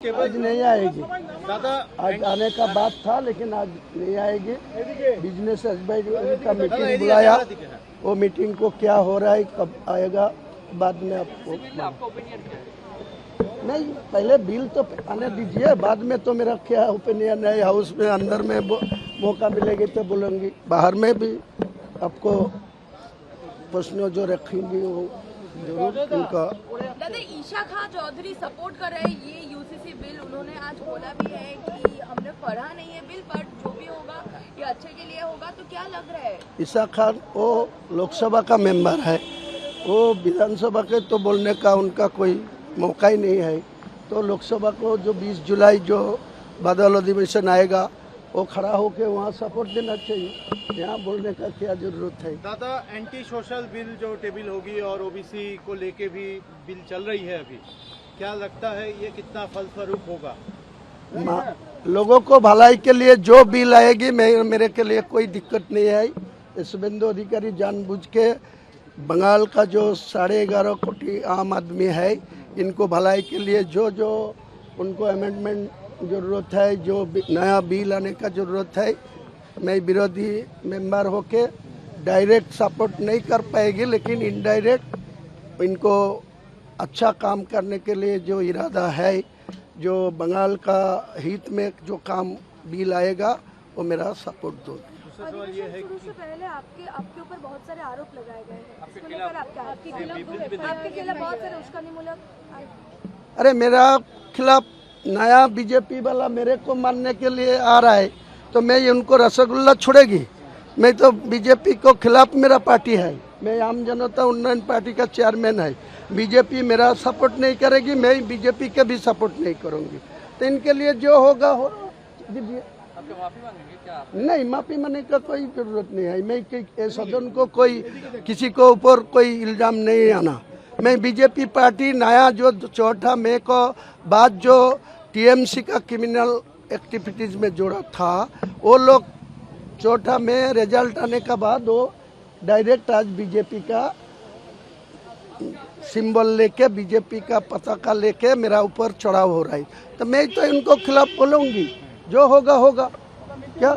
आज नहीं आएगी दादा आज आने का बात था लेकिन आज नहीं आएगी। बिजनेस एडवाइजरी का मीटिंग बुलाया, वो मीटिंग को क्या हो रहा है कब आएगा बाद में आपको नहीं, पहले बिल तो आने दीजिए, बाद में तो मेरा क्या ओपिनियन है। हाउस में अंदर में मौका मिलेगी तो बोलूँगी, बाहर में भी आपको प्रश्न जो रखेंगी वो जरूर उनका। दादा ईशा खान चौधरी सपोर्ट कर रहे हैं ये यूसीसी बिल, उन्होंने आज बोला भी है कि हमने पढ़ा नहीं है बिल, बट जो भी होगा ये अच्छे के लिए होगा। तो क्या लग रहा है? ईशा खान वो लोकसभा का मेंबर है, वो विधानसभा के तो बोलने का उनका कोई मौका ही नहीं है। तो लोकसभा को जो 20 जुलाई जो बादल अधिवेशन आएगा वो खड़ा होके वहाँ सपोर्ट देना चाहिए, यहाँ बोलने का क्या जरूरत है। दादा एंटी सोशल बिल जो टेबल होगी और ओबीसी को लेके भी बिल चल रही है अभी, क्या लगता है ये कितना फलस्वरूप होगा? लोगों को भलाई के लिए जो बिल आएगी मेरे के लिए कोई दिक्कत नहीं है। शुभेंदु अधिकारी जानबूझ के बंगाल का जो 11.5 कोटी आम आदमी है, इनको भलाई के लिए जो जो उनको अमेंडमेंट जरूरत है, जो नया बिल आने का जरूरत है, मैं विरोधी मेंबर होके डायरेक्ट सपोर्ट नहीं कर पाएगी, लेकिन इनडायरेक्ट इनको अच्छा काम करने के लिए जो इरादा है, जो बंगाल का हित में जो काम बिल आएगा वो मेरा सपोर्ट दो। शुरू से पहले आपके ऊपर बहुत सारे आरोप लगाए गए हैं, इसको लेकर आपके खिलाफ बहुत सारे उस्कानीमूलक। अरे मेरा खिलाफ नया बीजेपी वाला मेरे को मानने के लिए आ रहा है तो मैं उनको रसगुल्ला छोड़ेगी? मैं तो बीजेपी को खिलाफ मेरा पार्टी है, मैं आम जनता उन्नयन पार्टी का चेयरमैन है। बीजेपी मेरा सपोर्ट नहीं करेगी, मैं बीजेपी के भी सपोर्ट नहीं करूंगी। तो इनके लिए जो होगा हो दीजिए। माफी मांगेंगे क्या? नहीं, माफी मांगने का कोई जरूरत नहीं है। मैं सदन को कोई किसी को ऊपर कोई इल्जाम नहीं आना। मैं बीजेपी पार्टी नया जो 4 मई को बाद जो टीएमसी का क्रिमिनल एक्टिविटीज में जोड़ा था, वो लोग 4 मई रिजल्ट आने का बाद वो डायरेक्ट आज बीजेपी का सिंबल लेके, बीजेपी का पताका लेके मेरा ऊपर चढ़ाव हो रहा है। तो मैं तो इनको खिलाफ बोलूँगी, जो होगा होगा। क्या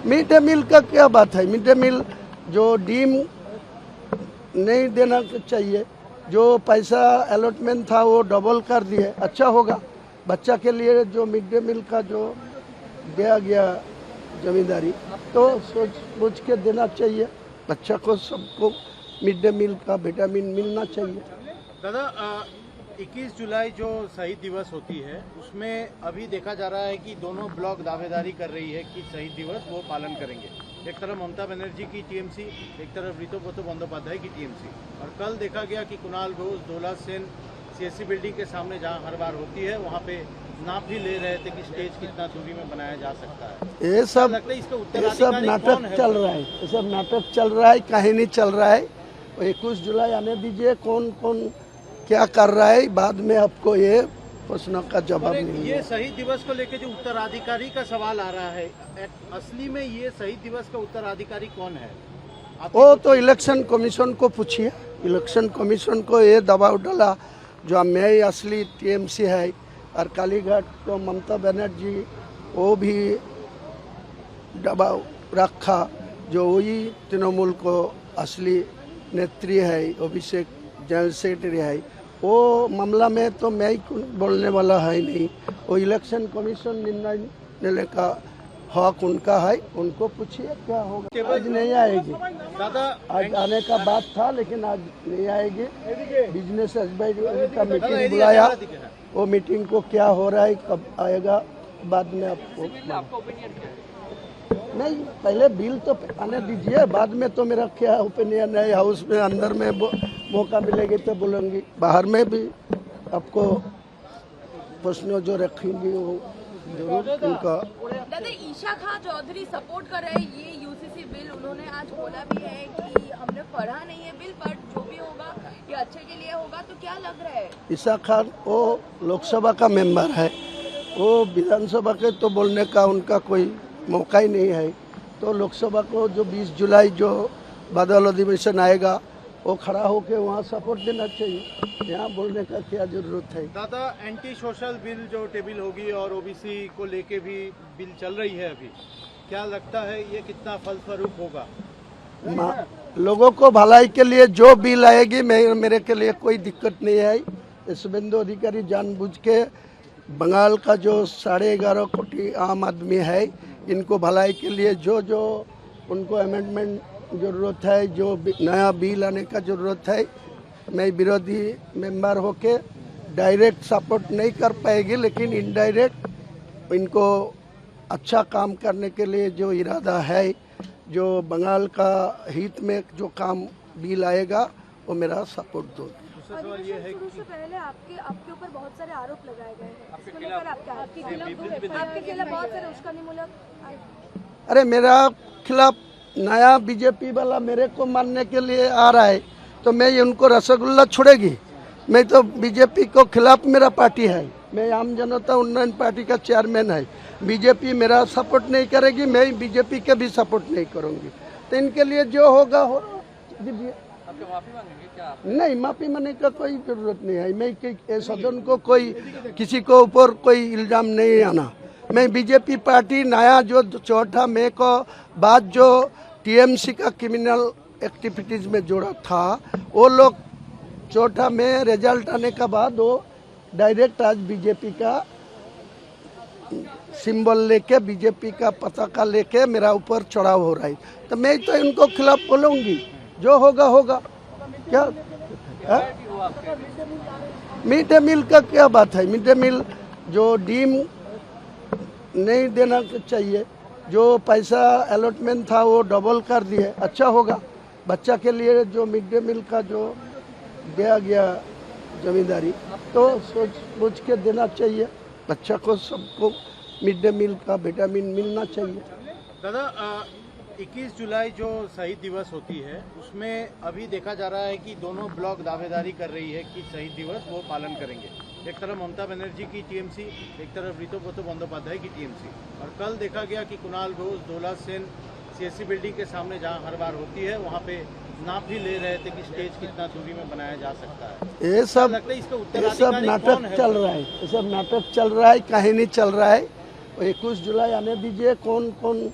मिड डे मील का क्या बात है? मिड डे मील जो डीम नहीं देना चाहिए, जो पैसा अलॉटमेंट था वो डबल कर दिए, अच्छा होगा। बच्चा के लिए जो मिड डे मील का जो दिया गया जमींदारी, तो सोच सोच के देना चाहिए। बच्चा को सबको मिड डे मील का विटामिन मिलना चाहिए। दादा 21 जुलाई जो शहीद दिवस होती है, उसमें अभी देखा जा रहा है कि दोनों ब्लॉक दावेदारी कर रही है कि शहीद दिवस वो पालन करेंगे। एक तरफ ममता बनर्जी की टीएमसी, एक तरफ ऋतुपति बंदोपाध्याय की टीएमसी। और कल देखा गया कि कुणाल घोष, दौलत सेन सीएससी बिल्डिंग के सामने जहां हर बार होती है वहां पे नाप भी ले रहे थे कि स्टेज कितना दूरी में बनाया जा सकता है। ये सब नाटक चल रहा है, ये सब नाटक चल रहा है, कहानी चल रहा है। 21 जुलाई आने दीजिए, कौन कौन क्या कर रहा है, बाद में आपको ये प्रश्न का जवाब नहीं। ये शहीद दिवस को लेकर जो उत्तराधिकारी का सवाल आ रहा है, असली में ये शहीद दिवस का उत्तराधिकारी कौन है? वो तो इलेक्शन कमीशन को पूछिए। इलेक्शन कमीशन को ये दबाव डाला जो मैं असली टीएमसी है, और कालीघाट को ममता बनर्जी वो भी दबाव रखा जो वही तृणमूल को असली नेत्री है, अभिषेक जनरल सेक्रेटरी है। वो मामला में तो मैं ही बोलने वाला है नहीं, वो इलेक्शन कमीशन निर्णय लेने का हक उनका है, उनको पूछिए क्या होगा। आज नहीं आएगी दादा, आज आने का बात था लेकिन आज नहीं आएगी। बिजनेस एडवाइजरी का मीटिंग बुलाया, वो मीटिंग को क्या हो रहा है कब आएगा बाद में आपको नहीं, पहले बिल तो आने दीजिए, बाद में तो मेरा क्या ओपिनियन है। हाउस में अंदर में मौका मिलेगी तो बोलूँगी, बाहर में भी आपको प्रश्न जो रखेंगी वो जरूर उनका। दादा ईशा खान चौधरी सपोर्ट कर रहे हैं ये यूसीसी बिल, उन्होंने आज बोला भी है कि हमने पढ़ा नहीं है बिल, बट जो भी होगा ये अच्छे के लिए होगा। तो क्या लग रहा है? ईशा खान वो लोकसभा का मेंबर है, वो विधानसभा के तो बोलने का उनका कोई मौका ही नहीं है। तो लोकसभा को जो 20 जुलाई जो बादल अधिवेशन आएगा वो खड़ा होके वहाँ सपोर्ट देना चाहिए। यहाँ बोलने का क्या जरूरत है। दादा, एंटी सोशल बिल जो टेबल होगी और ओबीसी को लेके भी बिल चल रही है अभी, क्या लगता है ये कितना फलस्वरूप होगा? लोगों को भलाई के लिए जो बिल आएगी मेरे के लिए कोई दिक्कत नहीं है। शुभेंदु अधिकारी जानबूझ के बंगाल का जो 11.5 कोटी आम आदमी है, इनको भलाई के लिए जो जो उनको अमेंडमेंट ज़रूरत है, जो नया बिल आने का ज़रूरत है, मैं विरोधी मेंबर होके डायरेक्ट सपोर्ट नहीं कर पाएगी, लेकिन इनडायरेक्ट इनको अच्छा काम करने के लिए जो इरादा है, जो बंगाल का हित में जो काम बिल आएगा वो मेरा सपोर्ट दो। दूसरा सवाल ये है शुरू से पहले आपके ऊपर बहुत सारे आरोप लगाए गए हैं, इसको लेकर आपके खिलाफ बहुत सारे उश्कानीमूलक। अरे मेरा खिलाफ नया बीजेपी वाला मेरे को मारने के लिए आ रहा है, तो मैं उनको रसगुल्ला छोड़ेगी? मैं तो बीजेपी को खिलाफ मेरा पार्टी है, मैं आम जनता उन्नयन पार्टी का चेयरमैन है। बीजेपी मेरा सपोर्ट नहीं करेगी, मैं बीजेपी के भी सपोर्ट नहीं करूंगी। तो इनके लिए जो होगा हो दीजिए। माफी मांगेंगे क्या आप? नहीं, माफी मांगने का कोई जरूरत नहीं है। मैं सदन को कोई किसी को ऊपर कोई इल्जाम नहीं आना। मैं बीजेपी पार्टी नया जो 4 मई को बाद जो टीएमसी का क्रिमिनल एक्टिविटीज में जोड़ा था, वो लोग 4 मई रिजल्ट आने के बाद वो डायरेक्ट आज बीजेपी का सिंबल लेके, बीजेपी का पताका लेके मेरा ऊपर चढ़ाव हो रहा है। तो मैं तो इनको खिलाफ बोलूंगी, जो होगा होगा। क्या मिड डे मील का क्या बात है? मिड डे मील जो डीम नहीं देना चाहिए, जो पैसा अलॉटमेंट था वो डबल कर दिए, अच्छा होगा। बच्चा के लिए जो मिड डे मील का जो दिया गया जमींदारी, तो सोच सोच के देना चाहिए। बच्चा को सबको मिड डे मील का विटामिन मिलना चाहिए। दादा, 21 जुलाई जो शहीद दिवस होती है, उसमें अभी देखा जा रहा है कि दोनों ब्लॉक दावेदारी कर रही है कि शहीद दिवस वो पालन करेंगे। एक तरफ ममता बनर्जी की टीएमसी, एक तरफ ऋतुपति बंदोपाध्याय की टीएमसी। और कल देखा गया कि कुणाल घोष, डोला सेन सीएससी बिल्डिंग के सामने जहां हर बार होती है, वहां पे नाप भी ले रहे थे कि स्टेज कितना दूरी में बनाया जा सकता है। ये सब नाटक चल रहा है, ये सब नाटक चल रहा है, कहानी चल रहा है। 21 जुलाई आने दीजिए, कौन कौन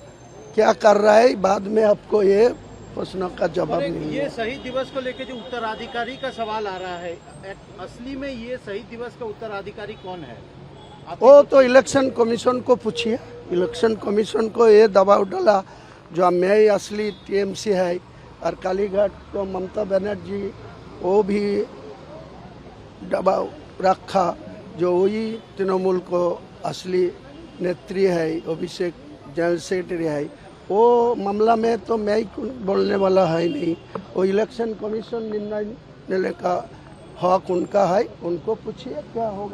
क्या कर रहा है, बाद में आपको ये प्रश्नों का जवाब नहीं। ये शहीद दिवस को लेकर जो उत्तराधिकारी का सवाल आ रहा है, असली में ये शहीद दिवस का उत्तराधिकारी कौन है? वो तो इलेक्शन कमीशन को पूछिए। इलेक्शन कमीशन को ये दबाव डाला जो मैं असली टीएमसी है, और कालीघाट को ममता बनर्जी वो भी दबाव रखा, जो वही तृणमूल को असली नेत्री है, अभिषेक जनरल सेक्रेटरी है। वो मामला में तो मैं ही बोलने वाला है नहीं, वो इलेक्शन कमीशन निर्णय लेने का हक उनका है, उनको पूछिए क्या होगा।